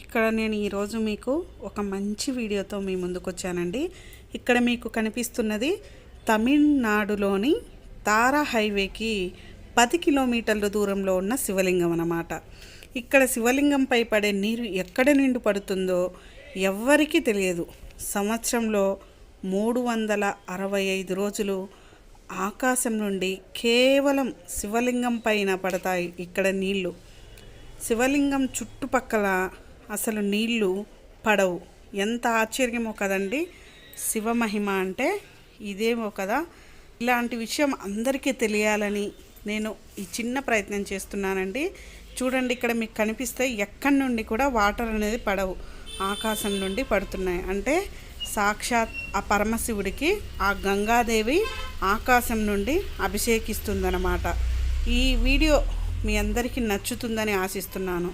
ఇక్కడ నేను ఈరోజు మీకు ఒక మంచి వీడియోతో మీ ముందుకు వచ్చానండి. ఇక్కడ మీకు కనిపిస్తున్నది తమిళనాడులోని తారా హైవేకి 10 కిలోమీటర్ల దూరంలో ఉన్న శివలింగం అన్నమాట. ఇక్కడ శివలింగంపై పడే నీరు ఎక్కడ నుండి పడుతుందో ఎవ్వరికీ తెలియదు. సంవత్సరంలో 365 రోజులు ఆకాశం నుండి కేవలం శివలింగం పైన పడతాయి ఇక్కడ నీళ్ళు. శివలింగం చుట్టుపక్కల అసలు నీళ్ళు పడవు. ఎంత ఆశ్చర్యమో కదండి. శివమహిమ అంటే ఇదేమో కదా. ఇలాంటి విషయం అందరికీ తెలియాలని నేను ఈ చిన్న ప్రయత్నం చేస్తున్నానండి. చూడండి, ఇక్కడ మీకు కనిపిస్తే ఎక్కడి నుండి కూడా వాటర్ అనేది పడవు, ఆకాశం నుండి పడుతున్నాయి. అంటే సాక్షాత్ ఆ పరమశివుడికి ఆ గంగాదేవి ఆకాశం నుండి అభిషేకిస్తుందన్నమాట. ఈ వీడియో మీ అందరికీ నచ్చుతుందని ఆశిస్తున్నాను.